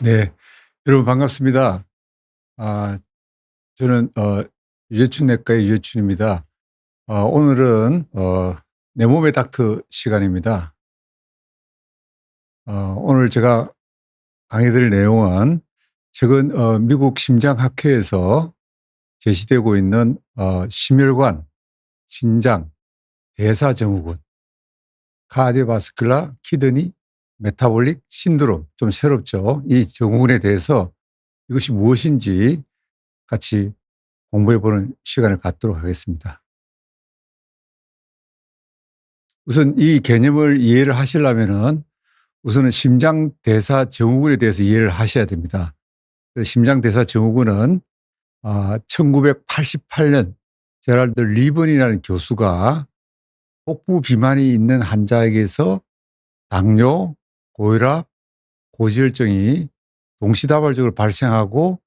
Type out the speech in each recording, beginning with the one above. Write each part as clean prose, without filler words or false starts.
네. 여러분 반갑습니다. 저는 유재춘 내과의 유재춘입니다. 오늘은 내 몸의 닥터 시간입니다. 오늘 제가 강의 드릴 내용은 최근 미국 심장학회에서 제시되고 있는 심혈관, 신장, 대사증후군, 카디오바스큘라 키드니 메타볼릭 신드롬, 좀 새롭죠. 이 증후군에 대해서 이것이 무엇인지 같이 공부해 보는 시간을 갖도록 하겠습니다. 우선 이 개념을 이해를 하시려면은 우선은 심장대사증후군에 대해서 이해를 하셔야 됩니다. 심장대사증후군은 1988년 제랄드 리번이라는 교수가 복부 비만이 있는 환자에게서 당뇨, 고혈압, 고지혈증이 동시다발적으로 발생하고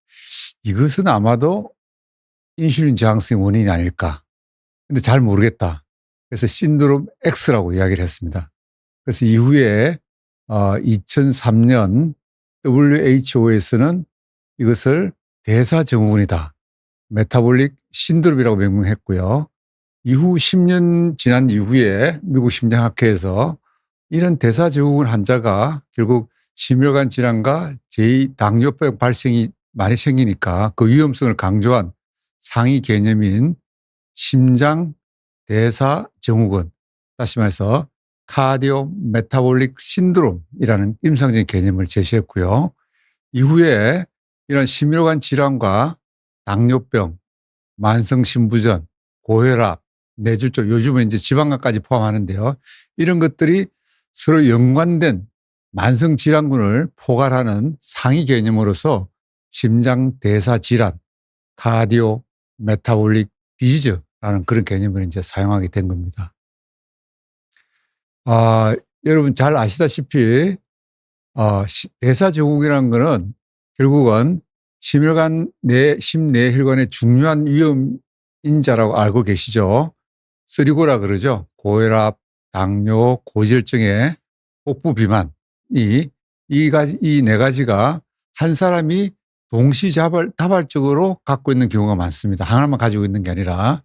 이것은 아마도 인슐린 저항성이 원인이 아닐까. 근데 잘 모르겠다. 그래서 신드롬 X라고 이야기를 했습니다. 그래서 이후에 2003년 WHO에서는 이것을 대사증후군이다, 메타볼릭 신드롬이라고 명명했고요. 이후 10년 지난 이후에 미국 심장학회에서 이런 대사증후군 환자가 결국 심혈관 질환과 제2당뇨병 발생이 많이 생기니까 그 위험성을 강조한 상위 개념인 심장 대사증후군, 다시 말해서 카디오 메타볼릭 신드롬이라는 임상적인 개념을 제시했고요. 이후에 이런 심혈관 질환과 당뇨병, 만성심부전, 고혈압, 뇌졸중, 요즘은 이제 지방간까지 포함하는데요. 이런 것들이 서로 연관된 만성질환군을 포괄하는 상위 개념으로서 심장대사질환, 카디오 메타볼릭 디지즈라는 그런 개념을 이제 사용하게 된 겁니다. 여러분 잘 아시다시피 대사증후군이라는 것은 결국은 심혈관 심내혈관의 중요한 위험 인자라고 알고 계시죠. 쓰리고라 그러죠. 고혈압, 당뇨, 고지혈증의 복부 비만, 이 네 가지가 한 사람이 동시다발적으로 갖고 있는 경우가 많습니다. 하나만 가지고 있는 게 아니라.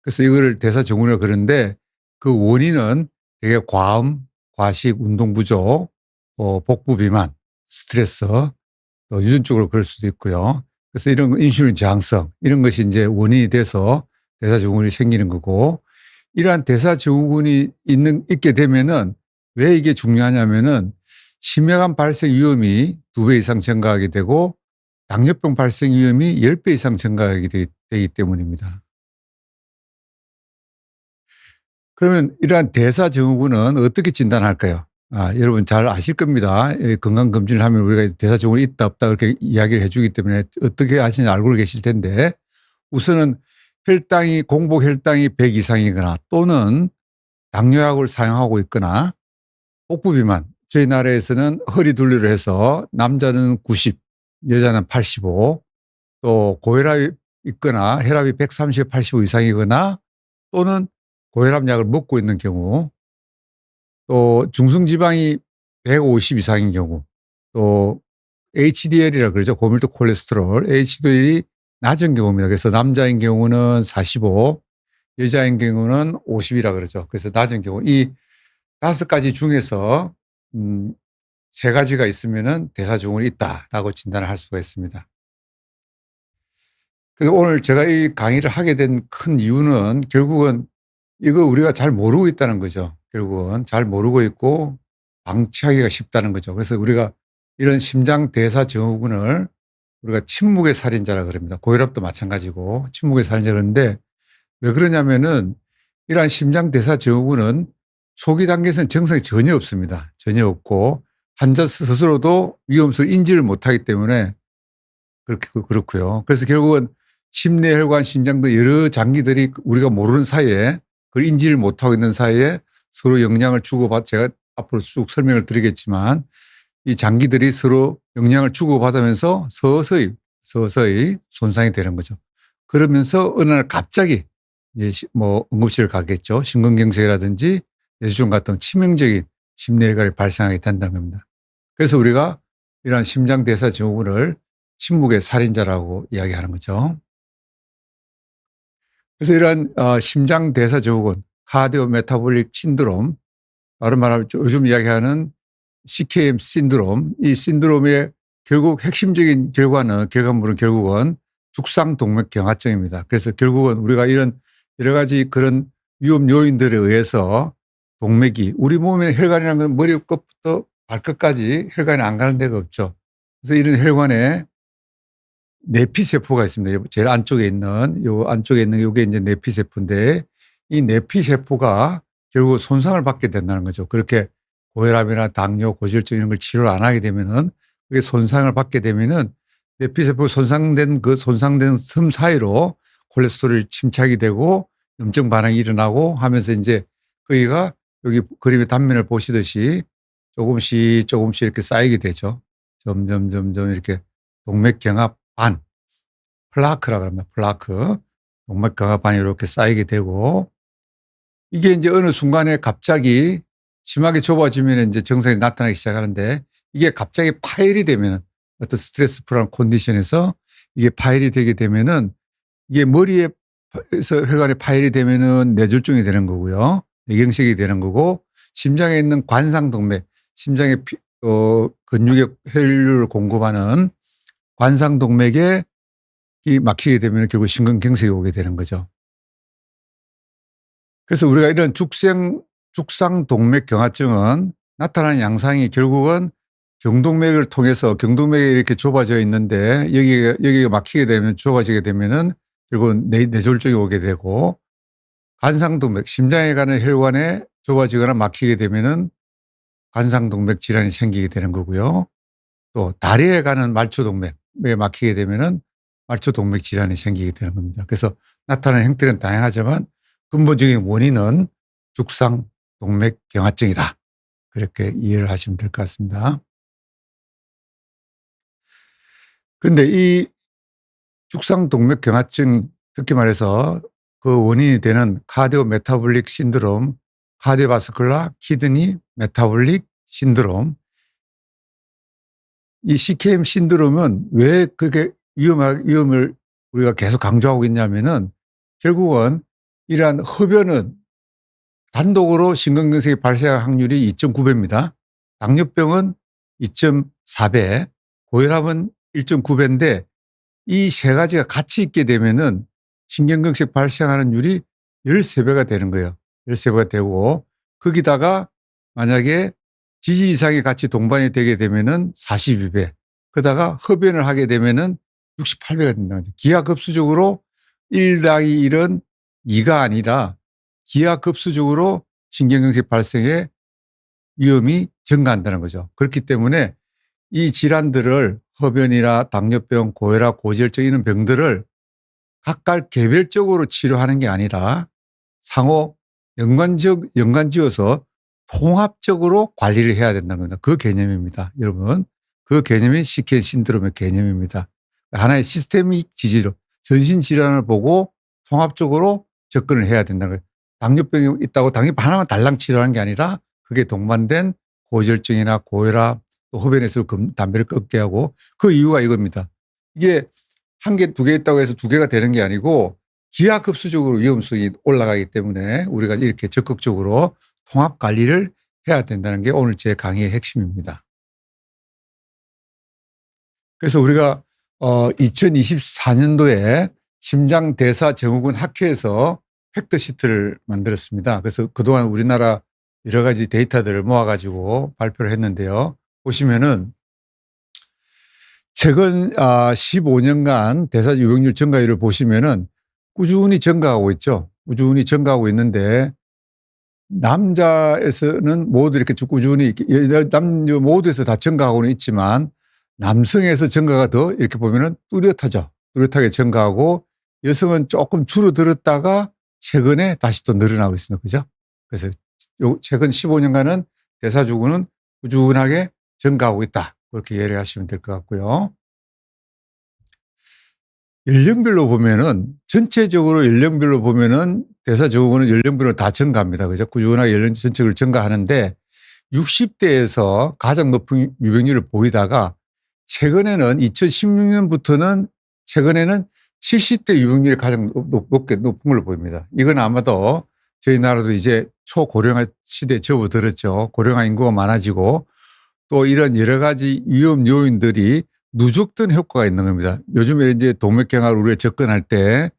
그래서 이거를 대사증후군이라고 그러는데 그 원인은 되게 과음, 과식, 운동 부족, 복부 비만, 스트레스, 또 유전적으로 그럴 수도 있고요. 그래서 이런 인슐린 저항성, 이런 것이 이제 원인이 돼서 대사증후군이 생기는 거고, 이러한 대사증후군이 있게 되면은 왜 이게 중요하냐면은 심혈관 발생 위험이 2배 이상 증가하게 되고 당뇨병 발생 위험이 10배 이상 증가하게 되기 때문입니다. 그러면 이러한 대사증후군은 어떻게 진단할까요? 여러분 잘 아실 겁니다. 건강검진을 하면 우리가 대사증후군이 있다 없다 그렇게 이야기를 해 주기 때문에 어떻게 아시는지 알고 계실 텐데, 우선은 공복 혈당이 100 이상이거나 또는 당뇨약을 사용하고 있거나 복부 비만, 저희 나라에서는 허리 둘레로 해서 남자는 90, 여자는 85, 또 고혈압이 있거나 혈압이 130, 85 이상이거나 또는 고혈압 약을 먹고 있는 경우, 또 중성지방이 150 이상인 경우, 또 HDL이라 그러죠. 고밀도 콜레스테롤, HDL이 낮은 경우입니다. 그래서 남자인 경우는 45, 여자인 경우는 50이라 그러죠. 그래서 낮은 경우, 이 5가지 중에서 3가지가 있으면은 대사증후군이 있다라고 진단을 할 수가 있습니다. 그래서 오늘 제가 이 강의를 하게 된 큰 이유는 결국은 이거 우리가 잘 모르고 있다는 거죠. 결국은 잘 모르고 있고 방치하기가 쉽다는 거죠. 그래서 우리가 이런 심장대사증후군을 우리가 침묵의 살인자라 그럽니다. 고혈압도 마찬가지고 침묵의 살인자 그러는데, 왜 그러냐면은 이러한 심장대사증후군은 초기 단계에서는 증상이 전혀 없습니다. 전혀 없고 환자 스스로도 위험성을 인지를 못하기 때문에 그렇고요. 그래서 결국은 심내혈관, 신장도 여러 장기들이 우리가 모르는 사이에, 그걸 인지를 못하고 있는 사이에 서로 영향을 제가 앞으로 쭉 설명을 드리겠지만 이 장기들이 서로 영향을 주고받으면서 서서히 손상이 되는 거죠. 그러면서 어느 날 갑자기 이제 응급실을 가겠죠. 심근경색이라든지 뇌졸중 같은 치명적인 심내혈관이 발생하게 된다는 겁니다. 그래서 우리가 이러한 심장 대사 증후군을 침묵의 살인자라고 이야기하는 거죠. 그래서 이러한 심장 대사 증후군, 카디오 메타볼릭 신드롬, 다른 말하면 요즘 이야기하는 CKM 신드롬, 이 신드롬의 결국 핵심적인 결과물은 결국은 죽상동맥경화증입니다. 그래서 결국은 우리가 이런 여러 가지 그런 위험 요인들에 의해서 동맥이, 우리 몸의 혈관이라는 건 머리 끝부터 발끝까지 혈관이 안 가는 데가 없죠. 그래서 이런 혈관에 내피세포가 있습니다. 제일 안쪽에 있는, 요게 이제 내피세포인데, 이 내피세포가 결국 손상을 받게 된다는 거죠. 그렇게 고혈압이나 당뇨, 고지혈증 이런 걸 치료를 안 하게 되면은, 그게 손상을 받게 되면은 내피세포 손상된 틈 사이로 콜레스테롤이 침착이 되고 염증 반응이 일어나고 하면서 이제 거기가 여기 그림의 단면을 보시듯이 조금씩 이렇게 쌓이게 되죠. 점점 이렇게 동맥경화반, 플라크라고 합니다. 플라크. 동맥경화반이 이렇게 쌓이게 되고, 이게 이제 어느 순간에 갑자기 심하게 좁아지면 이제 증상이 나타나기 시작하는데, 이게 갑자기 파열이 되면은, 어떤 스트레스 프로그램 컨디션에서 이게 파열이 되게 되면은, 이게 머리에서 혈관이 파열이 되면은 뇌졸중이 되는 거고요. 뇌경색이 되는 거고, 심장에 있는 관상동맥, 심장의 근육의 혈류를 공급하는 관상동맥에 막히게 되면 결국 심근경색이 오게 되는 거죠. 그래서 우리가 이런 죽상동맥경화증은 나타나는 양상이 결국은 경동맥을 통해서, 경동맥이 이렇게 좁아져 있는데 여기가 막히게 되면, 좁아지게 되면은 결국은 뇌졸중이 오게 되고, 관상동맥, 심장에 가는 혈관에 좁아지거나 막히게 되면은 관상동맥 질환이 생기게 되는 거고요. 또 다리에 가는 말초동맥에 막히게 되면은 말초동맥 질환이 생기게 되는 겁니다. 그래서 나타나는 형태는 다양하지만 근본적인 원인은 죽상동맥경화증이다. 그렇게 이해를 하시면 될 것 같습니다. 그런데 이 죽상동맥경화증, 특히 말해서 그 원인이 되는 카디오 메타볼릭 신드롬, 카디오바스쿨라 키드니 메타볼릭 신드롬, 이 CKM 신드롬은 왜 그렇게 위험을 우리가 계속 강조하고 있냐면은, 결국은 이러한 흡연은 단독으로 심근경색이 발생할 확률이 2.9배입니다. 당뇨병은 2.4배, 고혈압은 1.9배인데 이 세 가지가 같이 있게 되면은 심근경색 발생하는 율이 13배가 되는 거예요. 13배가 되고, 거기다가 만약에 지지 이상이 같이 동반이 되게 되면은 42배, 그러다가 흡연을 하게 되면은 68배가 된다는 거죠. 기하급수적으로 1-1은 2가 아니라 기하급수적으로 심근경색 발생의 위험이 증가한다는 거죠. 그렇기 때문에 이 질환들을, 흡연이나 당뇨병, 고혈압, 고지혈증 이런 병들을 각각 개별적으로 치료하는 게 아니라 상호 연관지어서 통합적으로 관리를 해야 된다는 겁니다. 그 개념입니다. 여러분, 그 개념이 CKM 신드롬의 개념입니다. 하나의 시스테믹 지지로 전신 질환을 보고 통합적으로 접근을 해야 된다는 거예요. 당뇨병이 있다고 당뇨병 하나만 달랑 치료하는 게 아니라 그게 동반된 고지혈증이나 고혈압, 또 흡연에서 담배를 끊게 하고, 그 이유가 이겁니다. 이게 한 개, 두 개 있다고 해서 두 개가 되는 게 아니고 기하급수적으로 위험성이 올라가기 때문에 우리가 이렇게 적극적으로 통합 관리를 해야 된다는 게 오늘 제 강의의 핵심입니다. 그래서 우리가 2024년도에 심장대사증후군 학회에서 팩트시트를 만들었습니다. 그래서 그동안 우리나라 여러 가지 데이터들을 모아가지고 발표를 했는데요. 보시면은 최근 15년간 대사 유병률 증가율을 보시면은 꾸준히 증가하고 있죠. 꾸준히 증가하고 있는데, 남자에서는 모두 이렇게 꾸준히, 남녀 모두에서 다 증가하고는 있지만 남성에서 증가가 더 이렇게 보면은 뚜렷하죠. 뚜렷하게 증가하고, 여성은 조금 줄어들었다가 최근에 다시 또 늘어나고 있습니다. 그죠? 그래서 최근 15년간은 대사증후군은 꾸준하게 증가하고 있다. 그렇게 이해를 하시면 될 것 같고요. 연령별로 보면은, 전체적으로 연령별로 보면은 대사증후군은 연령별로 다 증가합니다. 그죠? 꾸준하게 연령 전체를 증가하는데 60대에서 가장 높은 유병률을 보이다가 최근에는 2016년부터는 최근에는 70대 유병률이 가장 높은 걸로 보입니다. 이건 아마도 저희 나라도 이제 초고령화 시대에 접어들었죠. 고령화 인구가 많아지고 또 이런 여러 가지 위험 요인들이 누적된 효과가 있는 겁니다. 요즘에 이제 동맥경화를 우리가 접근할 때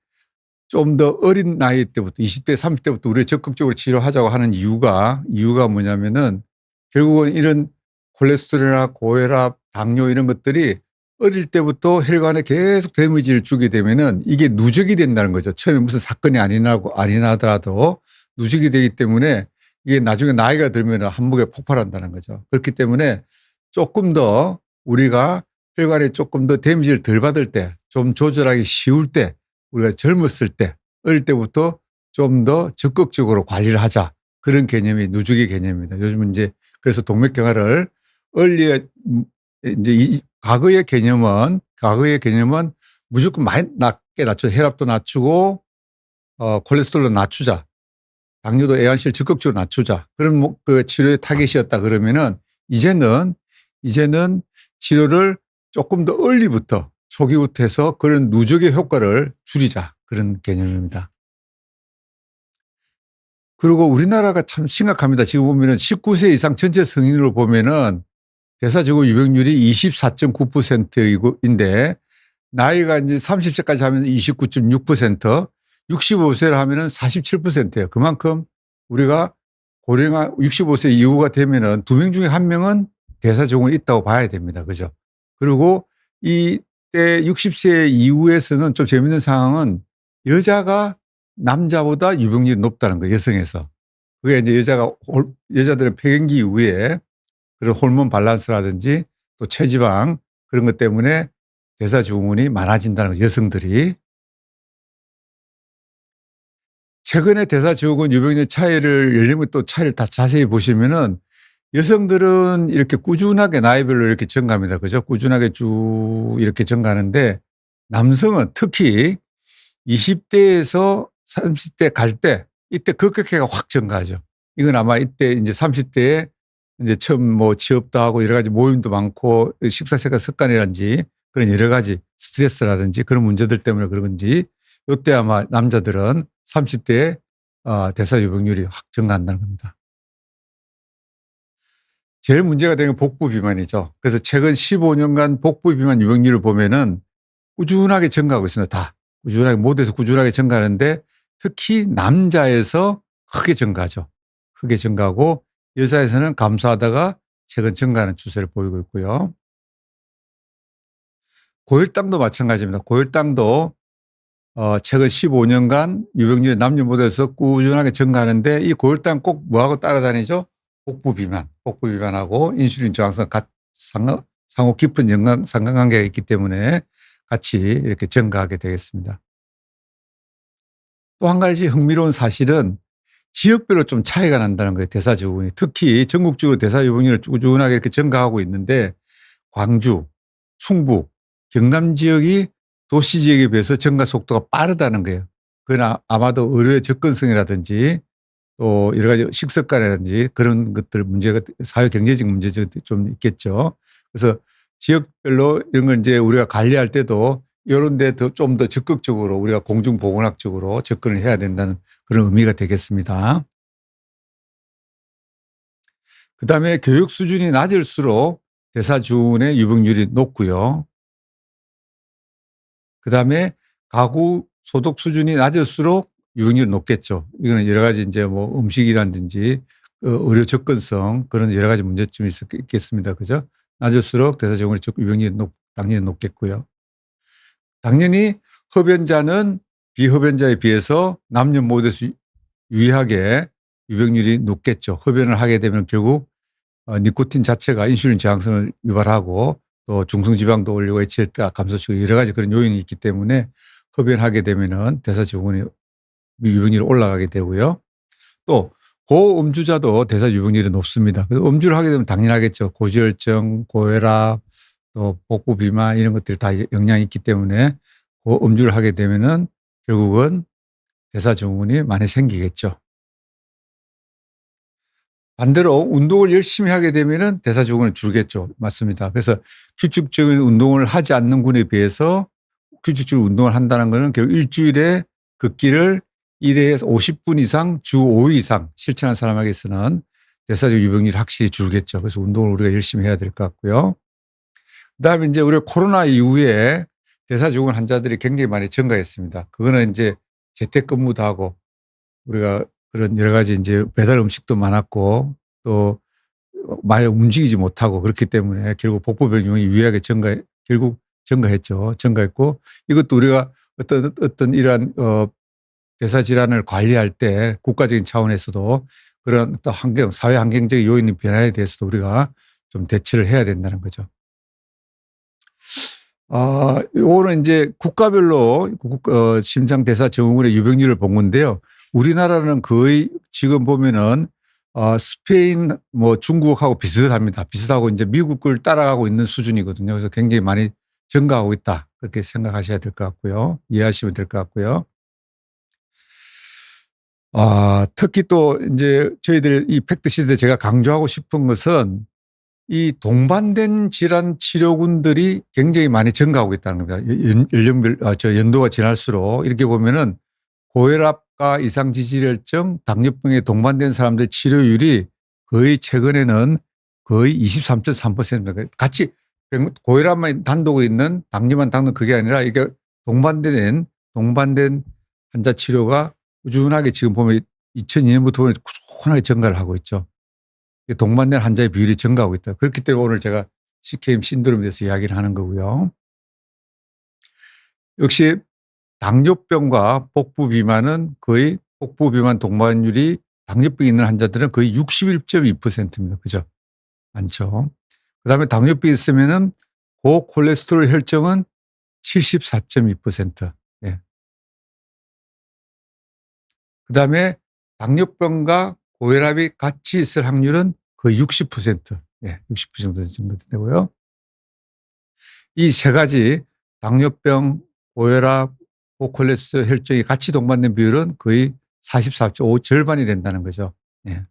좀 더 어린 나이 때부터 20대, 30대부터 우리가 적극적으로 치료하자고 하는 이유가 뭐냐면은 결국은 이런 콜레스테롤이나 고혈압, 당뇨 이런 것들이 어릴 때부터 혈관에 계속 데미지를 주게 되면은 이게 누적이 된다는 거죠. 처음에 무슨 사건이 아니나더라도 누적이 되기 때문에 이게 나중에 나이가 들면 한목에 폭발한다는 거죠. 그렇기 때문에 조금 더 우리가 혈관에 조금 더 데미지를 덜 받을 때, 좀 조절하기 쉬울 때, 우리가 젊었을 때, 어릴 때부터 좀 더 적극적으로 관리를 하자. 그런 개념이 누적의 개념입니다. 요즘은 이제 그래서 동맥경화를 얼리에 이제 과거의 개념은 무조건 많이 낮게 낮춰 혈압도 낮추고 콜레스테롤도 낮추자. 당뇨도 애완실 적극적으로 낮추자. 그런 그 치료의 타겟이었다 그러면은 이제는 치료를 조금 더 얼리부터 초기부터 해서 그런 누적의 효과를 줄이자. 그런 개념입니다. 그리고 우리나라가 참 심각합니다. 지금 보면은 19세 이상 전체 성인으로 보면은 대사증후 유병률이 24.9%인데 나이가 이제 30세까지 하면 29.6%, 65세를 하면은 47%예요. 그만큼 우리가 고령화 65세 이후가 되면은 2명 중에 1명은 대사증후군이 있다고 봐야 됩니다. 그죠? 그리고 이때 60세 이후에서는 좀 재밌는 상황은 여자가 남자보다 유병률이 높다는 거예요. 여성에서. 그게 이제 여자들의 폐경기 이후에 그런 호르몬 밸런스라든지 또 체지방 그런 것 때문에 대사증후군이 많아진다는 거예요. 여성들이. 최근에 대사증후군 유병률 차이를 열리면 또 차이를 다 자세히 보시면은 여성들은 이렇게 꾸준하게 나이별로 이렇게 증가합니다. 그죠? 꾸준하게 쭉 이렇게 증가하는데 남성은 특히 20대에서 30대 갈 때 이때 급격히가 확 증가하죠. 이건 아마 이때 이제 30대에 이제 처음 뭐 취업도 하고 여러 가지 모임도 많고 식사 생활 습관이라든지 그런 여러 가지 스트레스라든지 그런 문제들 때문에 그런지 이때 아마 남자들은 30대에 대사유병률이 확 증가한다는 겁니다. 제일 문제가 되는 복부 비만이죠. 그래서 최근 15년간 복부 비만 유병률을 보면은 꾸준하게 증가하고 있습니다. 다. 꾸준하게 모두에서 꾸준하게 증가하는데 특히 남자에서 크게 증가하죠. 크게 증가하고 여자에서는 감소하다가 최근 증가하는 추세를 보이고 있고요. 고혈당도 마찬가지입니다. 고혈당도 최근 15년간 유병률이 남녀 모두에서 꾸준하게 증가하는데 이 고혈당 꼭 뭐하고 따라다니죠? 복부 비만하고 인슐린 저항성 상호 깊은 상관관계가 있기 때문에 같이 이렇게 증가하게 되겠습니다. 또 한 가지 흥미로운 사실은 지역별로 좀 차이가 난다는 거예요. 대사증후군이. 특히 전국적으로 대사유병률을 꾸준하게 이렇게 증가하고 있는데 광주, 충북, 경남 지역이 도시 지역에 비해서 증가 속도가 빠르다는 거예요. 그건 아마도 의료의 접근성이라든지 또 여러 가지 식습관이라든지 그런 것들 문제가 사회 경제적 문제가 좀 있겠죠. 그래서 지역별로 이런 걸 이제 우리가 관리할 때도 이런 데 좀 더 적극적으로 우리가 공중보건학적으로 접근을 해야 된다는 그런 의미가 되겠습니다. 그다음에 교육 수준이 낮을수록 대사증후군의 유병률이 높고요. 그다음에 가구 소득 수준이 낮을수록 유병률이 높겠죠. 이거는 여러 가지 이제 뭐 음식이라든지 의료 접근성 그런 여러 가지 문제점이 있겠습니다. 그죠? 낮을수록 대사증후군의 유병률이 당연히 높겠고요. 당연히 흡연자는 비흡연자에 비해서 남녀 모두에서 유의하게 유병률이 높겠죠. 흡연을 하게 되면 결국 니코틴 자체가 인슐린 저항성을 유발하고 또 중성지방도 올리고 HDL 감소시키고 여러 가지 그런 요인이 있기 때문에 흡연하게 되면은 대사증후군이 유병률이 올라가게 되고요. 또 고음주자도 대사유병률이 높습니다. 그래서 음주를 하게 되면 당연하겠죠. 고지혈증, 고혈압, 또 복부 비만 이런 것들이 다 영향이 있기 때문에 고음주를 하게 되면은 결국은 대사증후군이 많이 생기겠죠. 반대로 운동을 열심히 하게 되면은 대사증후군은 줄겠죠. 맞습니다. 그래서 규칙적인 운동을 하지 않는 분에 비해서 규칙적으로 운동을 한다는 거는 결국 일주일에 걷기를 1회에서 50분 이상 주 5일 이상 실천한 사람에게서는 대사적 유병률이 확실히 줄겠죠. 그래서 운동을 우리가 열심히 해야 될 것 같고요. 그다음에 이제 우리가 코로나 이후에 대사증후군 환자들이 굉장히 많이 증가했습니다. 그거는 이제 재택근무도 하고 우리가 그런 여러 가지 이제 배달 음식도 많았고 또 많이 움직이지 못하고 그렇기 때문에 결국 복부병이 유의하게 결국 증가했죠. 증가했고 이것도 우리가 어떤 이러한 대사 질환을 관리할 때 국가적인 차원에서도 그런 또 사회 환경적 요인의 변화에 대해서도 우리가 좀 대처를 해야 된다는 거죠. 요거는 이제 국가별로 심장 대사 증후군의 유병률을 본 건데요. 우리나라는 거의 지금 보면은 스페인 뭐 중국하고 비슷합니다. 비슷하고 이제 미국을 따라가고 있는 수준이거든요. 그래서 굉장히 많이 증가하고 있다. 그렇게 생각하셔야 될 것 같고요. 이해하시면 될 것 같고요. 특히 또 이제 저희들 이 팩트 시대에 제가 강조하고 싶은 것은 이 동반된 질환 치료군들이 굉장히 많이 증가하고 있다는 겁니다. 연도가 지날수록 이렇게 보면은 고혈압과 이상지질혈증, 당뇨병에 동반된 사람들 치료율이 거의 최근에는 거의 23.3%입니다. 같이 고혈압만 단독으로 있는 당뇨만 단독 그게 아니라 이게 동반된 환자 치료가 꾸준하게 지금 보면 2002년부터 보면 꾸준하게 증가를 하고 있죠. 동반된 환자의 비율이 증가하고 있다. 그렇기 때문에 오늘 제가 CKM 신드롬에 대해서 이야기를 하는 거고요. 역시 당뇨병과 복부 비만은 거의 복부 비만 동반율이 당뇨병이 있는 환자들은 거의 61.2%입니다. 그죠? 많죠. 그다음에 당뇨병이 있으면은 고콜레스테롤 혈증은 74.2%. 예. 그다음에 당뇨병과 고혈압이 같이 있을 확률은 거의 60%. 예, 60% 정도 되고요. 이 세 가지 당뇨병, 고혈압, 고콜레스테롤 혈증이 같이 동반된 비율은 거의 44.5 절반이 된다는 거죠. 예.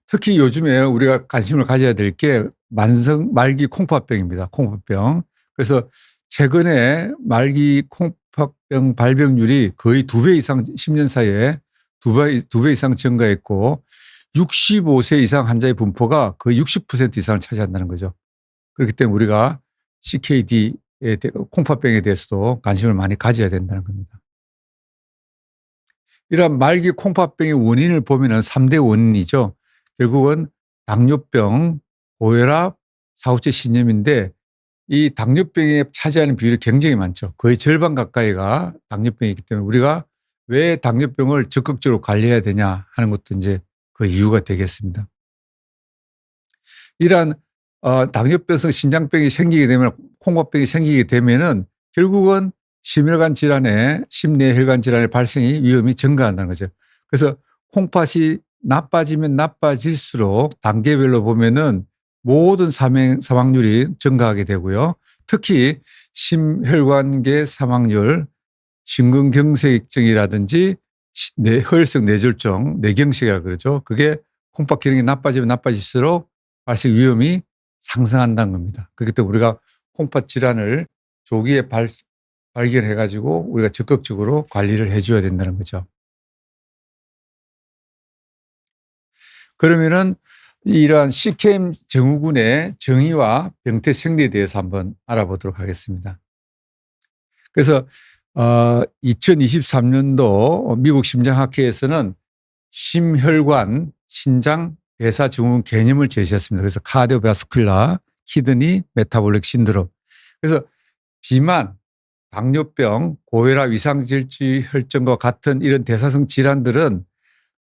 특히 요즘에 우리가 관심을 가져야 될 게 말기 콩팥병입니다. 콩팥병. 그래서 최근에 말기 콩팥병 발병률이 거의 2배 이상 10년 사이에 2배 이상 증가했고 65세 이상 환자의 분포가 거의 60% 이상을 차지한다는 거죠. 그렇기 때문에 우리가 CKD 콩팥병에 대해서도 관심을 많이 가져야 된다는 겁니다. 이런 말기 콩팥병의 원인을 보면은 3대 원인이죠. 결국은 당뇨병, 고혈압, 사후체 신염인데 이 당뇨병에 차지하는 비율이 굉장히 많죠. 거의 절반 가까이가 당뇨병이기 때문에 우리가 왜 당뇨병을 적극적으로 관리해야 되냐 하는 것도 이제 그 이유가 되겠습니다. 이러한 당뇨병성 신장병이 생기게 되면 콩팥병이 생기게 되면은 결국은 심혈관 질환의 심내혈관 질환의 발생이 위험이 증가한다는 거죠. 그래서 콩팥이 나빠지면 나빠질수록 단계별로 보면은 모든 사망률이 증가하게 되고요. 특히 심혈관계 사망률, 심근경색증이라든지 허혈성 뇌졸중, 뇌경색이라고 그러죠. 그게 콩팥 기능이 나빠지면 나빠질수록 발생 위험이 상승한다는 겁니다. 그렇기 때문에 우리가 콩팥 질환을 조기에 발견해 가지고 우리가 적극적으로 관리를 해 줘야 된다는 거죠. 그러면은 이러한 CKM 증후군의 정의와 병태 생리에 대해서 한번 알아보도록 하겠습니다. 그래서 2023년도 미국 심장학회에서는 심혈관 신장 대사 증후군 개념을 제시했습니다. 그래서 카디오바스큘라 키드니 메타볼릭 신드롬. 그래서 비만, 당뇨병, 고혈압, 이상질환 같은 이런 대사성 질환들은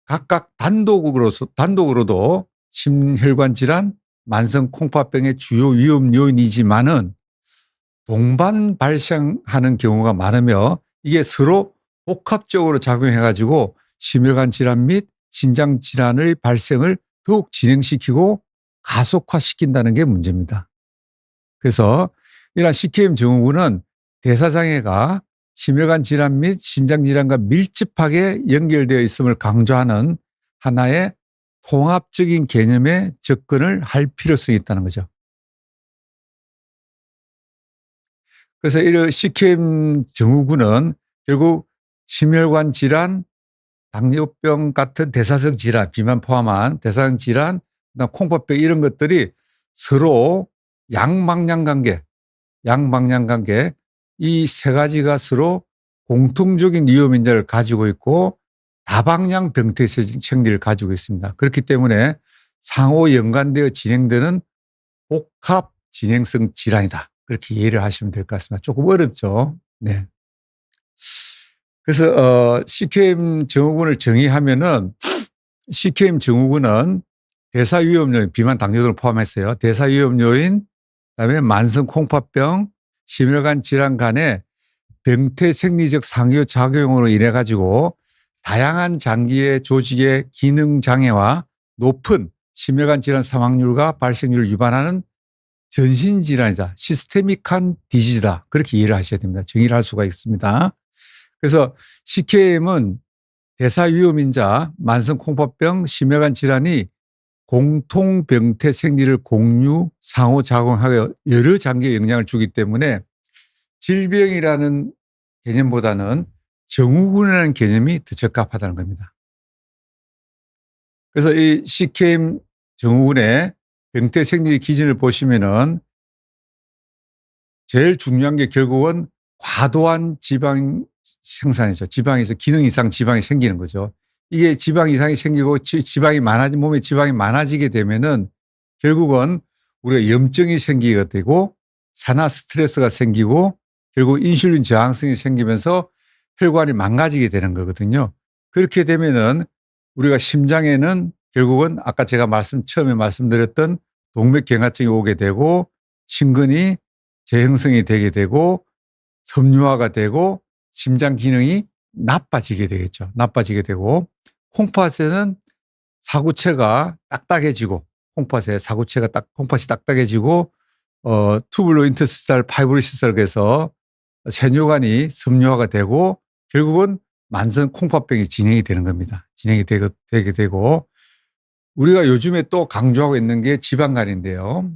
각각 단독으로도 심혈관 질환, 만성 콩팥병의 주요 위험 요인이지만은 동반 발생하는 경우가 많으며 이게 서로 복합적으로 작용해 가지고 심혈관 질환 및 신장 질환의 발생을 더욱 진행시키고 가속화시킨다는 게 문제입니다. 그래서 이러한 CKM 증후군은 대사장애가 심혈관 질환 및 신장 질환과 밀접하게 연결되어 있음을 강조하는 하나의 통합적인 개념에 접근을 할 필요성이 있다는 거죠. 그래서 이런 식혜임 증후군은 결국 심혈관 질환, 당뇨병 같은 대사성 질환, 비만 포함한 대사성 질환, 그다음 콩팥병 이런 것들이 서로 양방향관계 이 세 가지가 서로 공통적인 위험 인자를 가지고 있고 다방향 병태 생리를 가지고 있습니다. 그렇기 때문에 상호 연관되어 진행되는 복합 진행성 질환이다. 그렇게 이해를 하시면 될 것 같습니다. 조금 어렵죠. 네. 그래서 CKM 증후군을 정의하면은 CKM 증후군은 대사위험 요인, 비만, 당뇨 등을 포함했어요. 대사위험 요인, 그다음에 만성 콩팥병, 심혈관 질환 간의 병태 생리적 상호작용으로 인해 가지고 다양한 장기의 조직의 기능 장애와 높은 심혈관 질환 사망률과 발생률을 유발하는 전신 질환이다. 시스테믹한 디지즈다. 그렇게 이해를 하셔야 됩니다. 정의를 할 수가 있습니다. 그래서 CKM은 대사위험인자, 만성 콩팥병, 심혈관 질환이 공통 병태 생리를 공유, 상호작용하여 여러 장기에 영향을 주기 때문에 질병이라는 개념보다는 증후군이라는 개념이 더 적합하다는 겁니다. 그래서 이 CKM 증후군의 병태 생리 기준을 보시면은 제일 중요한 게 결국은 과도한 지방 생산이죠. 지방에서 기능 이상 지방이 생기는 거죠. 이게 지방 이상이 생기고 지방이 몸에 지방이 많아지게 되면은 결국은 우리가 염증이 생기게 되고 산화 스트레스가 생기고 결국 인슐린 저항성이 생기면서 혈관이 망가지게 되는 거거든요. 그렇게 되면은 우리가 심장에는 결국은 아까 제가 처음에 말씀드렸던 동맥경화증이 오게 되고 심근이 재형성이 되게 되고 섬유화가 되고 심장 기능이 나빠지게 되겠죠. 나빠지게 되고 콩팥에는 사구체가 딱딱해지고 콩팥이 딱딱해지고 투블로 인터스탈 파이브로시스를 해서 세뇨관이 섬유화가 되고 결국은 만성 콩팥병이 진행이 되는 겁니다. 진행이 되게 되고 우리가 요즘에 또 강조하고 있는 게 지방간인데요.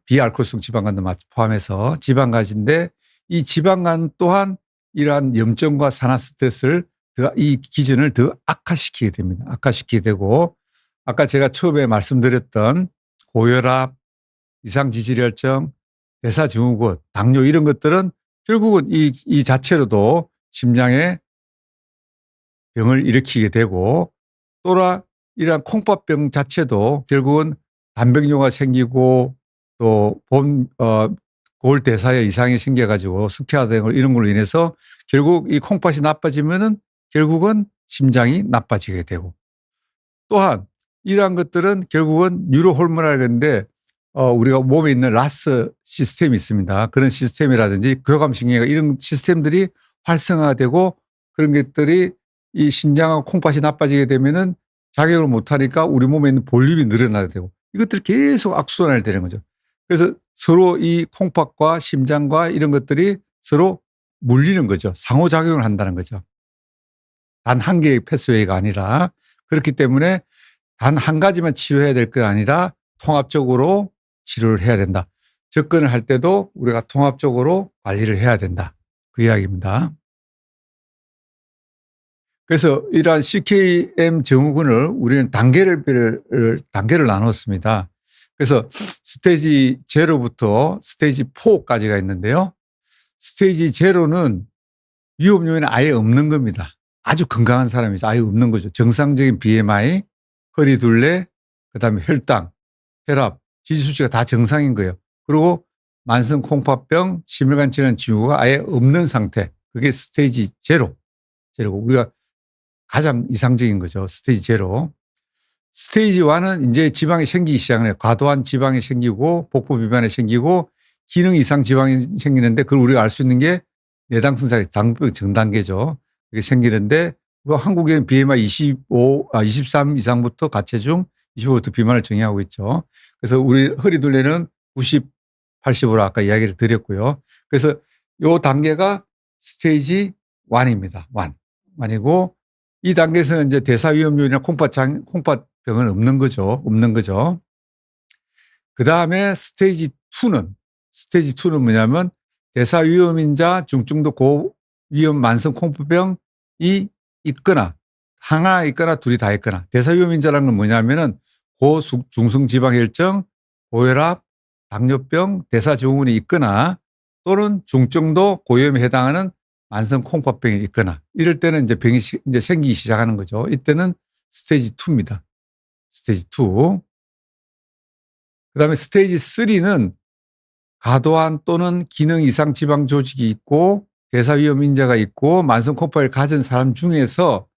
비알코올성 지방간도 포함해서 지방간인데 이 지방간 또한 이러한 염증과 산화 스트레스를 이 기전을 더 악화시키게 됩니다. 악화시키게 되고 아까 제가 처음에 말씀드렸던 고혈압, 이상지질혈증, 대사증후군, 당뇨 이런 것들은 결국은 이 자체로도 심장에 병을 일으키게 되고 또한 이러한 콩팥병 자체도 결국은 단백뇨가 생기고 또 고울 대사에 이상이 생겨가지고 숙회화되고 이런 걸로 인해서 결국 이 콩팥이 나빠지면은 결국은 심장이 나빠지게 되고 또한 이러한 것들은 결국은 뉴로호르몬이라고 하는데 우리가 몸에 있는 라스 시스템이 있습니다. 그런 시스템이라든지 교감신경이나 이런 시스템들이 활성화되고 그런 것들이 이 신장하고 콩팥이 나빠지게 되면은 작용을 못하니까 우리 몸에 있는 볼륨이 늘어나게 되고 이것들이 계속 악순환이 되는 거죠. 그래서 서로 이 콩팥과 심장과 이런 것들이 서로 물리는 거죠. 상호작용을 한다는 거죠. 단 한 개의 패스웨이가 아니라 그렇기 때문에 단 한 가지만 치료해야 될 게 아니라 통합적으로 치료를 해야 된다. 접근을 할 때도 우리가 통합적으로 관리를 해야 된다. 그 이야기입니다. 그래서 이러한 CKM 증후군을 우리는 단계를 나눴습니다. 그래서 스테이지 0부터 스테이지 4까지가 있는데요. 스테이지 0는 위험 요인은 아예 없는 겁니다. 아주 건강한 사람이죠. 아예 없는 거죠. 정상적인 BMI, 허리 둘레, 그다음에 혈당, 혈압, 지지수치가 다 정상인 거예요. 그리고 만성 콩팥병, 심혈관 질환 징후가 아예 없는 상태. 그게 스테이지 0. 우리가 가장 이상적인 거죠. 스테이지 0. 스테이지 1은 이제 지방이 생기기 시작해요. 과도한 지방이 생기고 복부 비만이 생기고 기능 이상 지방이 생기는데 그걸 우리가 알 수 있는 게 내당성사의 당뇨 전단계죠. 그게 생기는데 한국에는 BMI 23 이상부터 가체중, 25부터 비만을 정의하고 있죠. 그래서 우리 허리둘레는 90, 80으로 아까 이야기를 드렸고요. 그래서 이 단계가 스테이지 1입니다. 1이고 이 단계에서는 이제 대사위험 요인이나 콩팥 병은 없는 거죠. 없는 거죠. 그다음에 스테이지 2는 뭐냐면 대사위험인자 중증도 고위험 만성 공포병이 있거나 하나 있거나 둘이 다 있거나. 대사위험인자라는 건 뭐냐면은 고중성지방혈증, 고혈압, 당뇨병, 대사증후군이 있거나 또는 중증도 고위험에 해당하는 만성 콩팥병이 있거나 이럴 때는 이제 병이 이제 생기기 시작하는 거죠. 이때는 스테이지 2입니다. 스테이지 2. 그다음에 스테이지 3는 과도한 또는 기능 이상 지방 조직이 있고 대사위험 인자가 있고 만성 콩팥을 가진 사람 중에서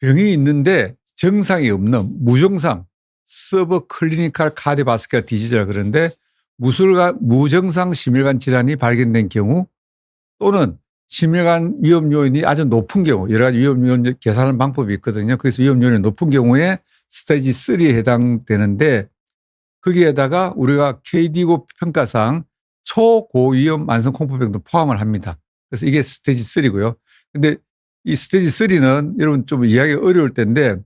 병이 있는데 증상이 없는 무증상 서브 클리니컬 카디오바스큘러 디지즈라 그러는데 무증상 심혈관 질환이 발견된 경우 또는 심혈관 위험 요인이 아주 높은 경우 여러 가지 위험 요인 계산하는 방법이 있거든요. 그래서 위험 요인이 높은 경우에 스테이지 3에 해당되는데 거기에다가 우리가 KDIGO 평가상 초고위험 만성 콩팥병도 포함을 합니다. 그래서 이게 스테이지 3고요. 근데 이 스테이지 3는 여러분 좀 이해하기 어려울 텐데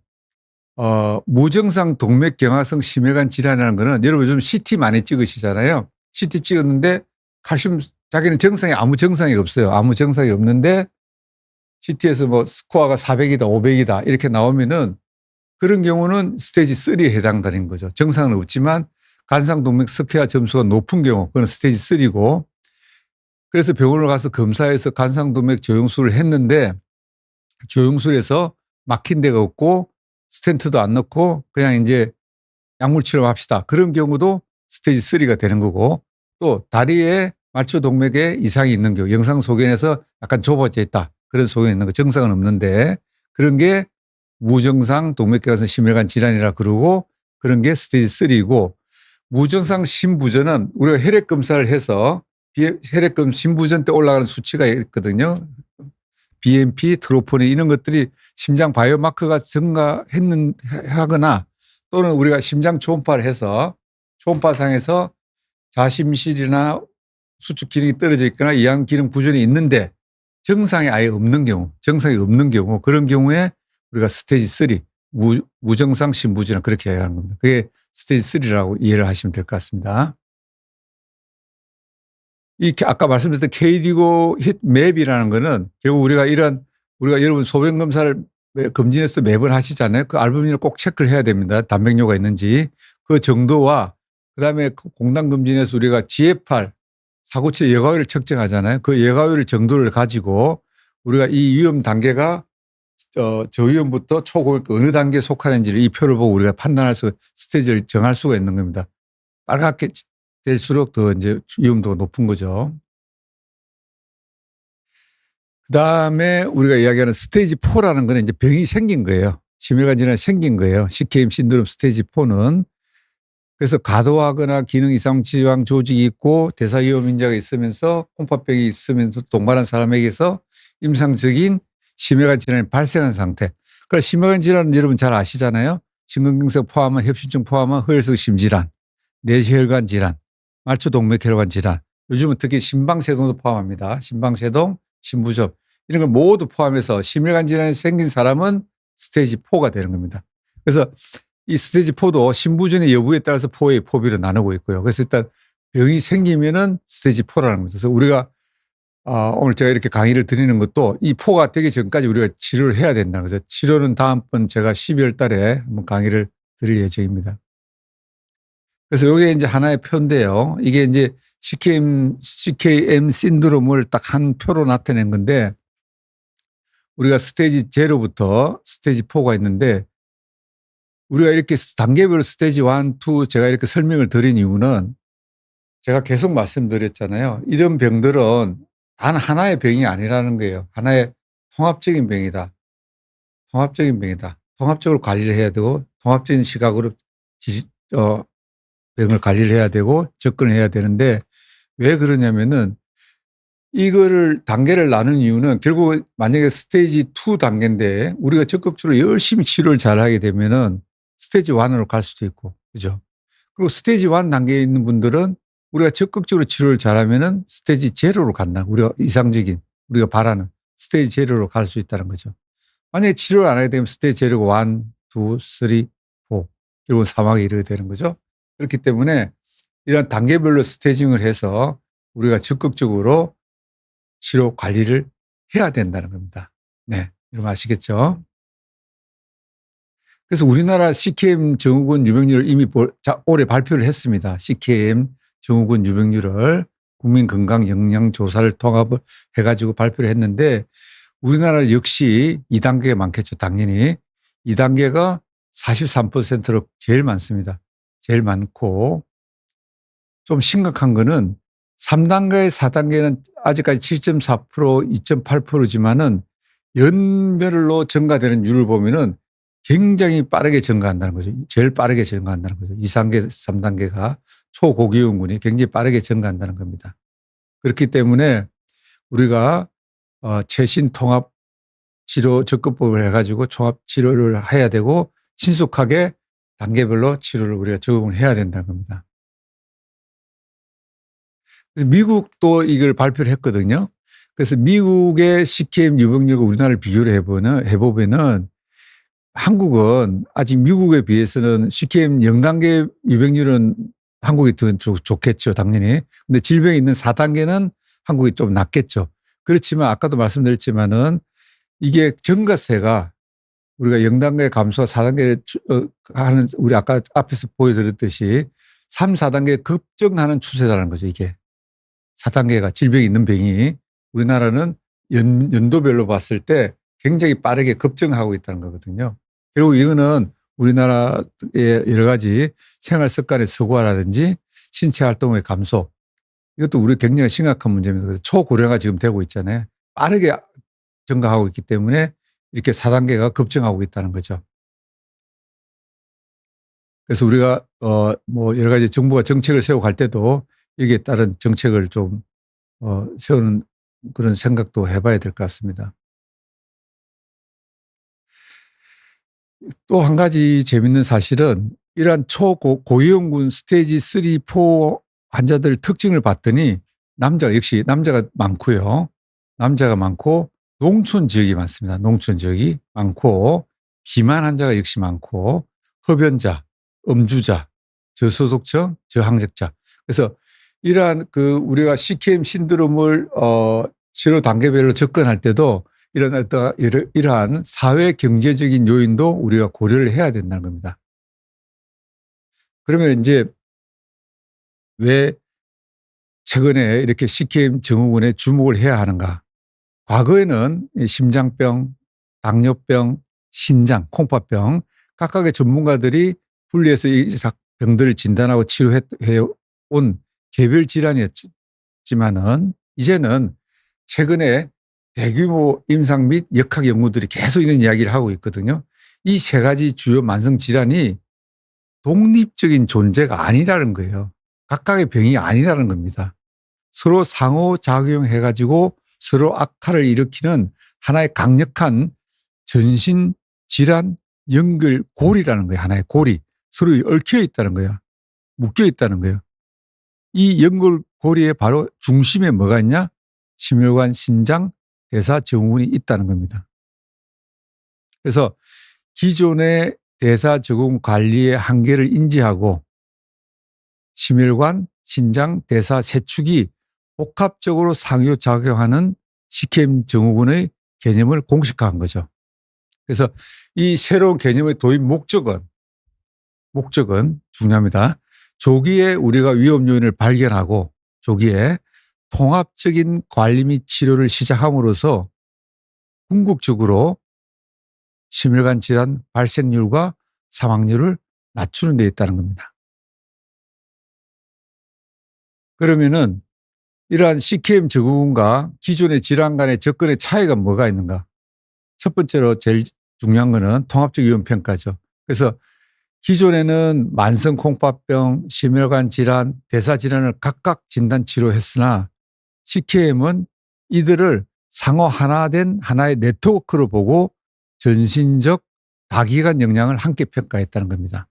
무증상 동맥경화성 심혈관 질환이라는 거는 여러분 요즘 CT 많이 찍으시잖아요. CT 찍었는데 칼슘 자기는 정상이 아무 정상이 없어요. 아무 정상이 없는데 CT에서 뭐 스코어가 400이다 500이다 이렇게 나오면은 그런 경우는 스테이지 3에 해당되는 거죠. 정상은 없지만 간상동맥 석회화 점수가 높은 경우 그건 스테이지 3고 그래서 병원을 가서 검사해서 간상동맥 조영술을 했는데 조영술에서 막힌 데가 없고 스텐트도 안 넣고 그냥 이제 약물 치료합시다. 그런 경우도 스테이지 3가 되는 거고 또 다리에 말초 동맥에 이상이 있는 경우 영상 소견에서 약간 좁아져 있다. 그런 소견이 있는 거 정상은 없는데 그런 게 무증상 동맥경화성 심혈관 질환이라 그러고 그런 게 스테이지 3이고 무증상 심부전은 우리가 혈액 검사를 해서 혈액검 심부전 때 올라가는 수치가 있거든요. BNP, 트로포닌 이런 것들이 심장 바이오마커가 증가하거나 또는 우리가 심장 초음파를 해서 초음파상에서 자심실이나 수축 기능이 떨어져 있거나 이완 기능 부전이 있는데 정상이 아예 없는 경우, 그런 경우에 우리가 스테이지 3, 무증상 심부전을 그렇게 얘기하는 겁니다. 그게 스테이지 3라고 이해를 하시면 될 것 같습니다. 이 아까 말씀드렸던 KDIGO 힙맵이라는 거는 결국 우리가 여러분 소변 검사를 검진해서 매번 하시잖아요. 그 알부민을 꼭 체크를 해야 됩니다. 단백뇨가 있는지 그 정도와 그다음에 공당 검진에서 우리가 GFR 사고치 여과율을 측정하잖아요. 그 여과율 정도를 가지고 우리가 이 위험 단계가 저위험부터 초고위험 어느 단계에 속하는지를 이 표를 보고 우리가 판단할 수 스테이지를 정할 수가 있는 겁니다. 빨갛게 될수록 더 이제 위험도가 높은 거죠. 그다음에 우리가 이야기하는 스테이지 4라는 거는 이제 병이 생긴 거예요. 심혈관 질환이 생긴 거예요. CKM 신드롬 스테이지 4는. 그래서 과도하거나 기능 이상 지방 조직이 있고 대사위험 인자가 있으면서 콩팥병이 있으면서 동반한 사람에게서 임상적인 심혈관 질환이 발생한 상태. 그러니까 심혈관 질환은 여러분 잘 아시잖아요. 심근경색 포함한 협심증 포함한 허혈성 심질환, 내시혈관 질환, 말초 동맥혈관 질환. 요즘은 특히 심방세동도 포함합니다. 심방세동, 심부전 이런 걸 모두 포함해서 심혈관 질환이 생긴 사람은 스테이지 4가 되는 겁니다. 그래서 이 스테이지 4도 심부전의 여부에 따라서 포비로 나누고 있고요. 그래서 일단 병이 생기면은 스테이지 4라는 거죠. 그래서 우리가 오늘 제가 이렇게 강의를 드리는 것도 이 4가 되기 전까지 우리가 치료를 해야 된다는 거죠. 치료는 다음번 제가 12월 달에 한번 강의를 드릴 예정입니다. 그래서 이게 이제 하나의 표인데요. 이게 이제 CKM 신드롬을 딱 한 표로 나타낸 건데 우리가 스테이지 0부터 스테이지 4가 있는데 우리가 이렇게 단계별로 스테이지 1, 2 제가 이렇게 설명을 드린 이유는 제가 계속 말씀드렸잖아요. 이런 병들은 단 하나의 병이 아니라는 거예요. 하나의 통합적인 병이다. 통합적으로 관리를 해야 되고 통합적인 시각으로 병을 관리를 해야 되고 접근을 해야 되는데 왜 그러냐면은 이거를 단계를 나눈 이유는 결국 만약에 스테이지 2 단계인데 우리가 적극적으로 열심히 치료를 잘 하게 되면은 스테이지 1으로 갈 수도 있고, 그죠? 그리고 스테이지 1 단계에 있는 분들은 우리가 적극적으로 치료를 잘하면은 스테이지 0로 간다. 우리가 이상적인, 우리가 바라는 스테이지 0로 갈 수 있다는 거죠. 만약에 치료를 안 하게 되면 스테이지 0고 1, 2, 3, 결국은 사망에 이르게 되는 거죠. 그렇기 때문에 이런 단계별로 스테이징을 해서 우리가 적극적으로 치료 관리를 해야 된다는 겁니다. 네. 여러분 아시겠죠? 그래서 우리나라 CKM 증후군 유병률을 이미 올해 발표를 했습니다. CKM 증후군 유병률을 국민건강영양조사를 통합을 해가지고 발표를 했는데 우리나라 역시 2단계가 많겠죠. 당연히 2단계가 43%로 제일 많습니다. 제일 많고 좀 심각한 거는 3단계, 4단계는 아직까지 7.4%, 2.8%지만은 연별로 증가되는 율을 보면은 굉장히 빠르게 증가한다는 거죠. 제일 빠르게 증가한다는 거죠. 2단계, 3단계가 초고기흉군이 굉장히 빠르게 증가한다는 겁니다. 그렇기 때문에 우리가 최신 통합 치료 접근법을 해가지고 종합 치료를 해야 되고 신속하게 단계별로 치료를 우리가 적응을 해야 된다는 겁니다. 미국도 이걸 발표를 했거든요. 그래서 미국의 CKM 유병률과 우리나라를 비교를 해보면은 한국은 아직 미국에 비해서는 CKM 0단계 유병률은 한국이 더 좋겠죠. 당연히. 근데 질병이 있는 4단계는 한국이 좀 낮겠죠. 그렇지만 아까도 말씀드렸지만은 이게 증가세가 우리가 0단계 감소와 4단계 하는 우리 아까 앞에서 보여드렸듯이 3, 4단계 급증하는 추세라는 거죠. 이게 4단계가 질병이 있는 병이 우리나라는 연도별로 봤을 때 굉장히 빠르게 급증하고 있다는 거거든요. 그리고 이거는 우리나라의 여러 가지 생활 습관의 서구화라든지 신체 활동의 감소 이것도 우리 굉장히 심각한 문제입니다. 그래서 초고령화 지금 되고 있잖아요. 빠르게 증가하고 있기 때문에 이렇게 4단계가 급증하고 있다는 거죠. 그래서 우리가 뭐 여러 가지 정부가 정책을 세워갈 때도 여기에 따른 정책을 좀 세우는 그런 생각도 해봐야 될 것 같습니다. 또 한 가지 재밌는 사실은 이러한 초고위험군 스테이지 3, 4 환자들 특징을 봤더니 역시 남자가 많고요. 남자가 많고 농촌 지역이 많습니다. 농촌 지역이 많고 비만 환자가 역시 많고 흡연자, 음주자, 저소득층, 저항력자. 그래서 이러한 우리가 CKM 신드롬을 치료 단계별로 접근할 때도 이러한 사회 경제적인 요인도 우리가 고려를 해야 된다는 겁니다. 그러면 이제 왜 최근에 이렇게 CKM 증후군에 주목을 해야 하는가? 과거에는 심장병, 당뇨병, 신장, 콩팥병 각각의 전문가들이 분리해서 이 병들을 진단하고 치료해 온 개별 질환이었지만은 이제는 최근에 대규모 임상 및 역학 연구들이 계속 이런 이야기를 하고 있거든요. 이 세 가지 주요 만성 질환이 독립적인 존재가 아니라는 거예요. 각각의 병이 아니라는 겁니다. 서로 상호작용해가지고 서로 악화를 일으키는 하나의 강력한 전신 질환 연결고리라는 거예요. 하나의 고리. 서로 얽혀 있다는 거예요. 묶여 있다는 거예요. 이 연결고리의 바로 중심에 뭐가 있냐? 심혈관, 신장, 대사 증후군이 있다는 겁니다. 그래서 기존의 대사 증후군 관리의 한계를 인지하고 심혈관, 신장, 대사 세 축이 복합적으로 상호작용하는 CKM 증후군의 개념을 공식화한 거죠. 그래서 이 새로운 개념의 도입 목적은 중요합니다. 조기에 우리가 위험 요인을 발견하고 조기에 통합적인 관리 및 치료를 시작함으로써 궁극적으로 심혈관 질환 발생률과 사망률을 낮추는 데 있다는 겁니다. 그러면은 이러한 CKM 증후군과 기존의 질환 간의 접근의 차이가 뭐가 있는가? 첫 번째로 제일 중요한 거는 통합적 위험 평가죠. 그래서 기존에는 만성 콩팥병, 심혈관 질환, 대사 질환을 각각 진단 치료했으나 CKM은 이들을 상호 하나된 하나의 네트워크로 보고 전신적 다기관 영향을 함께 평가했다는 겁니다.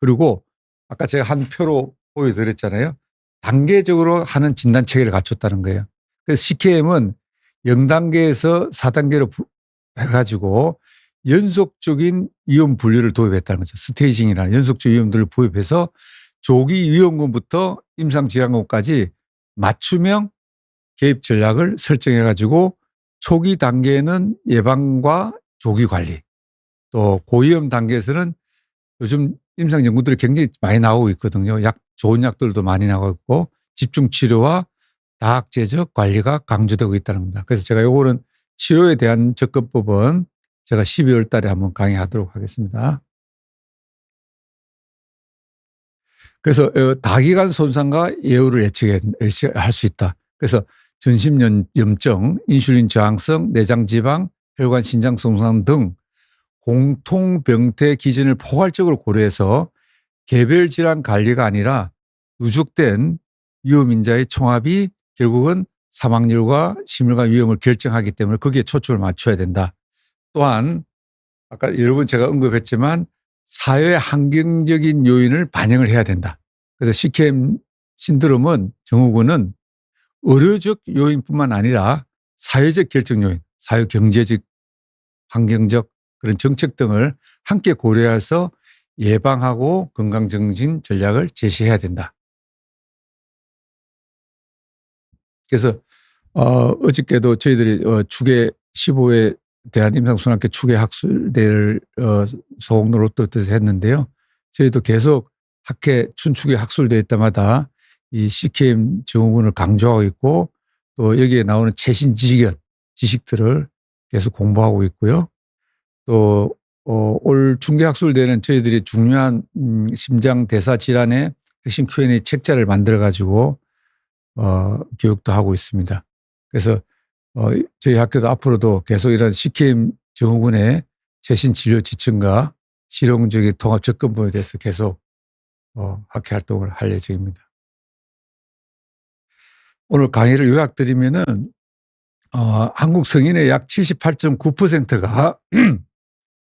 그리고 아까 제가 한 표로 보여드렸잖아요. 단계적으로 하는 진단 체계를 갖췄다는 거예요. 그래서 CKM은 0단계에서 4단계로 해가지고 연속적인 위험 분류를 도입했다는 거죠. 스테이징이라는 연속적 위험들을 도입해서 조기 위험군부터 임상질환군까지 맞춤형 개입 전략을 설정해 가지고 초기 단계에는 예방과 조기 관리, 또 고위험 단계에서는 요즘 임상 연구들이 굉장히 많이 나오고 있거든요. 좋은 약들도 많이 나오고 있고 집중 치료와 다학제적 관리가 강조되고 있다는 겁니다. 그래서 제가 요거는 치료에 대한 접근법은 제가 12월 달에 한번 강의하도록 하겠습니다. 그래서 다기관 손상과 예후를 예측할 수 있다. 그래서 전신염증, 인슐린 저항성, 내장지방, 혈관 신장 손상 등 공통병태 기준을 포괄적으로 고려해서 개별 질환 관리가 아니라 누적된 위험인자의 총합이 결국은 사망률과 심혈관 위험을 결정하기 때문에 거기에 초점을 맞춰야 된다. 또한 아까 여러 번 제가 언급했지만 사회 환경적인 요인을 반영을 해야 된다. 그래서 CKM 신드롬은 증후군은 의료적 요인뿐만 아니라 사회적 결정 요인, 사회 경제적, 환경적 그런 정책 등을 함께 고려해서 예방하고 건강정진 전략을 제시해야 된다. 그래서 어저께도 저희들이 추계 15회 대한임상순환계 추계 학술대를 소옥로로 또 했는데요. 저희도 계속 학회 춘추계 학술대회 때마다 이 CKM 증후군을 강조하고 있고 또 여기에 나오는 최신 지식들을 계속 공부하고 있고요. 또 올 중계학술대회는 저희들이 중요한 심장 대사 질환의 핵심 Q&A 책자를 만들어 가지고 교육도 하고 있습니다. 그래서 저희 학교도 앞으로도 계속 이런 CKM 증후군의 최신 진료 지침과 실용적인 통합 접근법에 대해서 계속 학회 활동을 할 예정입니다. 오늘 강의를 요약드리면은 한국 성인의 약 78.9%가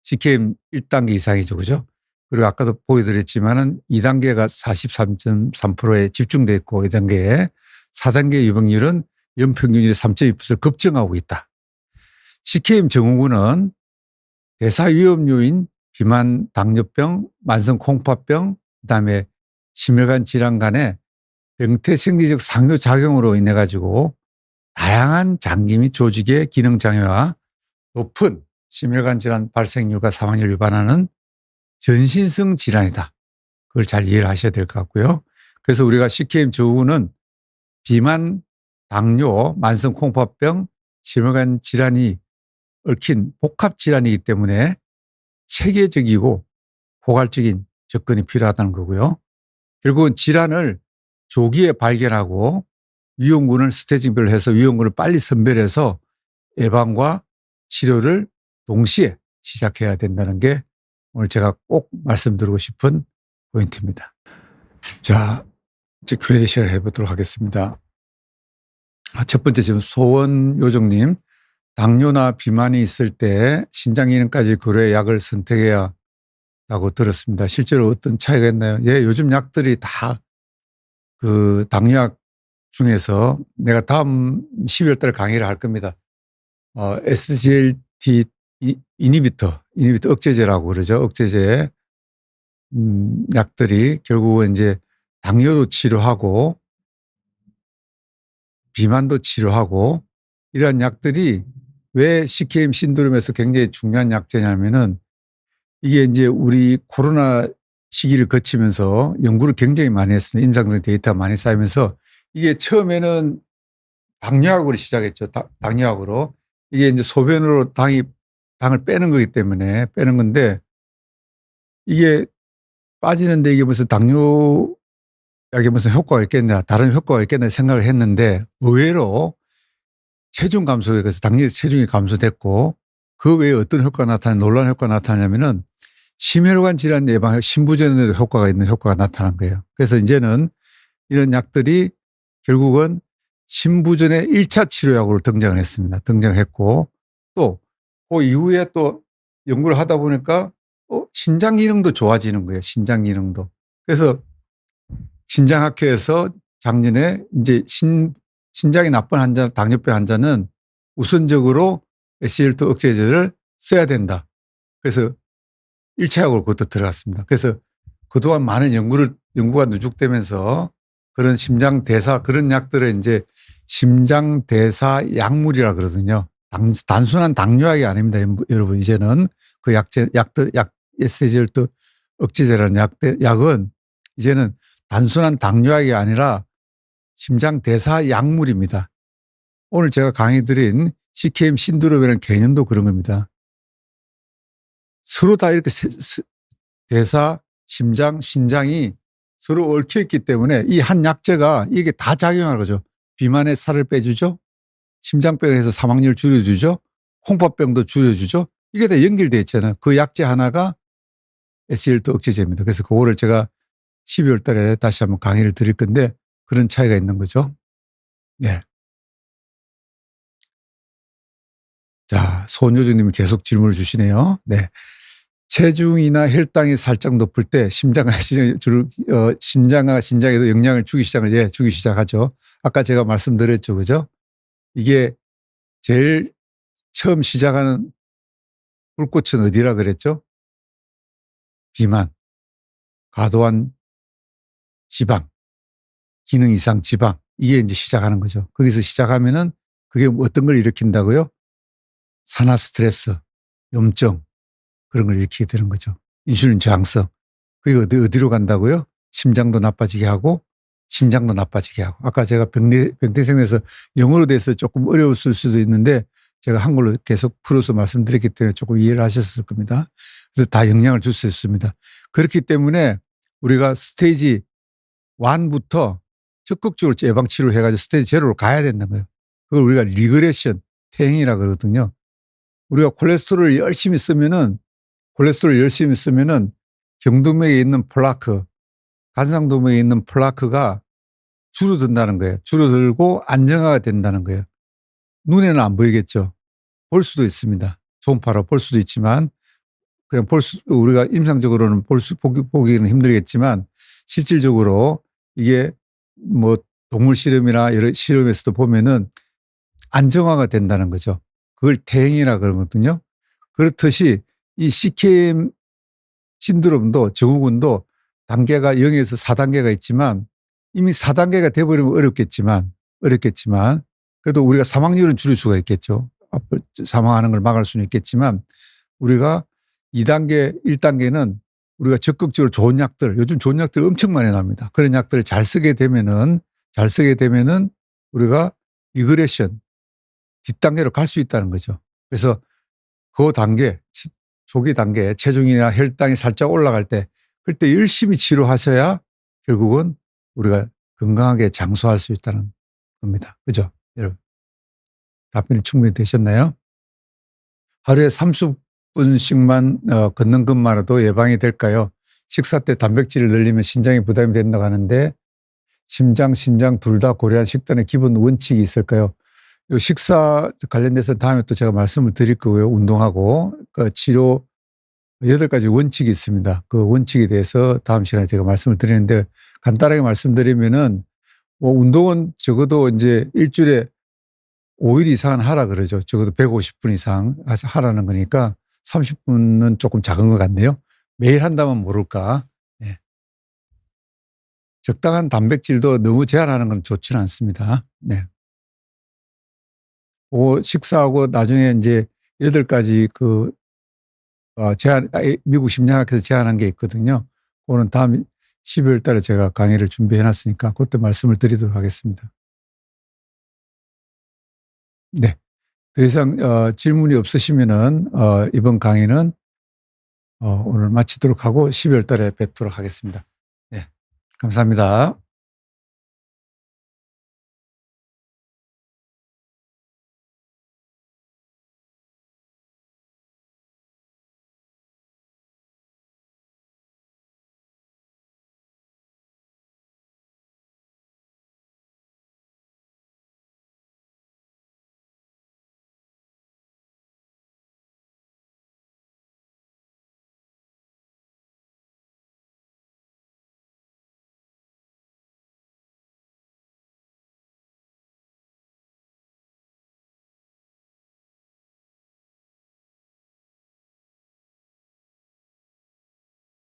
CKM 1단계 이상이죠. 그죠? 그리고 아까도 보여드렸지만은 2단계가 43.3%에 집중되어 있고 2단계에 4단계 유병률은 연평균율이 3.2% 급증하고 있다. CKM 증후군은 대사위험 요인 비만, 당뇨병, 만성콩팥병, 그다음에 심혈관 질환 간의 병태 생리적 상호작용으로 인해 가지고 다양한 장기 및 조직의 기능 장애와 높은 심혈관 질환 발생률과 사망률을 유발하는 전신성 질환이다. 그걸 잘 이해를 하셔야 될 것 같고요. 그래서 우리가 CKM 증후군은 비만, 당뇨, 만성콩팥병, 심혈관 질환이 얽힌 복합 질환이기 때문에 체계적이고 포괄적인 접근이 필요하다는 거고요. 결국은 질환을 조기에 발견하고 위험군을 스테이징별로 해서 위험군을 빨리 선별해서 예방과 치료를 동시에 시작해야 된다는 게 오늘 제가 꼭 말씀드리고 싶은 포인트입니다. 자, 이제 Q&A 시간을 해보도록 하겠습니다. 첫 번째 지금 소원요정님, 당뇨나 비만이 있을 때 신장기능까지 고려해 약을 선택해야 하고 들었습니다. 실제로 어떤 차이가 있나요? 예, 요즘 약들이 다 그 당뇨약 중에서 내가 다음 12월 달에 강의를 할 겁니다. SGLT 이니비터 억제제라고 그러죠. 억제제 약들이 결국은 이제 당뇨도 치료하고 비만도 치료하고 이러한 약들이 왜 CKM 신드롬에서 굉장히 중요한 약제냐면은 이게 이제 우리 코로나 시기를 거치면서 연구를 굉장히 많이 했습니다. 임상성 데이터가 많이 쌓이면서 이게 처음에는 당뇨약으로 시작했죠. 당뇨약으로. 이게 이제 소변으로 당을 빼는 거기 때문에 빼는 건데 이게 빠지는데 이게 무슨 당뇨약에 무슨 효과가 있겠냐, 다른 효과가 있겠냐 생각을 했는데 의외로 체중 감소에 그래서 당연히 체중이 감소됐고 그 외에 어떤 효과가 놀라운 효과가 나타나냐면은 심혈관 질환 예방에 신부전에도 효과가 있는 효과가 나타난 거예요. 그래서 이제는 이런 약들이 결국은 신부전의 1차 치료약으로 등장을 했습니다. 등장을 했고 또 그 이후에 또 연구를 하다 보니까 신장 기능도 좋아지는 거예요. 신장 기능도. 그래서 신장학회에서 작년에 이제 신장이 나쁜 환자, 당뇨병 환자는 우선적으로 SGLT 억제제를 써야 된다. 그래서 1차약으로 그것도 들어갔습니다. 그래서 그동안 많은 연구가 누적되면서 그런 심장 대사 그런 약들을 이제 심장 대사 약물이라 그러거든요. 단순한 당뇨약이 아닙니다. 여러분 이제는 그 약들 SGLT 억제제라는 약은 이제는 단순한 당뇨약이 아니라 심장 대사 약물입니다. 오늘 제가 강의 드린 CKM 신드롬이라는 개념도 그런 겁니다. 서로 다 이렇게 대사, 심장, 신장이 서로 얽혀 있기 때문에 이 한 약제가 이게 다 작용하는 거죠. 비만의 살을 빼주죠. 심장병에서 사망률 줄여주죠. 콩팥병도 줄여주죠. 이게 다 연결되어 있잖아요. 그 약제 하나가 SGLT 억제제입니다. 그래서 그거를 제가 12월 달에 다시 한번 강의를 드릴 건데 그런 차이가 있는 거죠. 네. 자, 손효주님이 계속 질문을 주시네요. 네. 체중이나 혈당이 살짝 높을 때 심장과 신장에도 영향을 주기 시작하죠. 아까 제가 말씀드렸죠. 그죠? 이게 제일 처음 시작하는 불꽃은 어디라 그랬죠? 비만, 과도한 지방, 기능 이상 지방. 이게 이제 시작하는 거죠. 거기서 시작하면은 그게 어떤 걸 일으킨다고요? 산화 스트레스, 염증, 그런 걸 일으키게 되는 거죠. 인슐린 저항성. 그게 어디로 간다고요? 심장도 나빠지게 하고 신장도 나빠지게 하고. 아까 제가 병대생에서 영어로 돼서 조금 어려웠을 수도 있는데 제가 한글로 계속 풀어서 말씀드렸기 때문에 조금 이해를 하셨을 겁니다. 그래서 다 영향을 줄 수 있습니다. 그렇기 때문에 우리가 스테이지 1부터 적극적으로 예방치료를 해가지고 스테이지 0로 가야 된다는 거예요. 그걸 우리가 리그레션, 퇴행이라 그러거든요. 우리가 콜레스테롤을 열심히 쓰면은 경동맥에 있는 플라크, 간상동맥에 있는 플라크가 줄어든다는 거예요. 줄어들고 안정화가 된다는 거예요. 눈에는 안 보이겠죠. 볼 수도 있습니다. 초음파로 볼 수도 있지만 그냥 우리가 임상적으로는 보기는 힘들겠지만 실질적으로 이게 뭐 동물 실험이나 여러 실험에서도 보면은 안정화가 된다는 거죠. 그걸 퇴행이라 그러거든요. 그렇듯이 이 CKM 신드롬도 증후군도 단계가 0에서 4단계가 있지만 이미 4단계가 돼버리면 어렵겠지만 그래도 우리가 사망률은 줄일 수가 있겠죠. 사망하는 걸 막을 수는 있겠지만 우리가 2단계, 1단계는 우리가 적극적으로 좋은 약들, 요즘 좋은 약들 엄청 많이 나옵니다. 그런 약들을 잘 쓰게 되면은 우리가 리그레션, 뒷단계로 갈 수 있다는 거죠. 그래서 그 단계, 초기 단계, 체중이나 혈당이 살짝 올라갈 때 그때 열심히 치료하셔야 결국은 우리가 건강하게 장수할 수 있다는 겁니다. 그죠? 여러분. 답변이 충분히 되셨나요? 하루에 30분씩만 걷는 것만으로도 예방이 될까요? 식사 때 단백질을 늘리면 신장에 부담이 된다고 하는데 심장, 신장 둘 다 고려한 식단의 기본 원칙이 있을까요? 이 식사 관련돼서 다음에 또 제가 말씀을 드릴 거고요. 운동하고 그 치료 8가지 원칙이 있습니다. 그 원칙에 대해서 다음 시간에 제가 말씀을 드리는데 간단하게 말씀드리면은 뭐 운동은 적어도 이제 일주일에 5일 이상은 하라 그러죠. 적어도 150분 이상 하라는 거니까 30분은 조금 작은 것 같네요. 매일 한다면 모를까. 네. 적당한 단백질도 너무 제한하는 건 좋지는 않습니다. 네. 식사하고 나중에 이제 8가지 미국 심장학회에서 제안한 게 있거든요. 그거는 다음 12월 달에 제가 강의를 준비해 놨으니까 그때 말씀을 드리도록 하겠습니다. 네. 더 이상 질문이 없으시면은 이번 강의는 오늘 마치도록 하고 12월 달에 뵙도록 하겠습니다. 네. 감사합니다.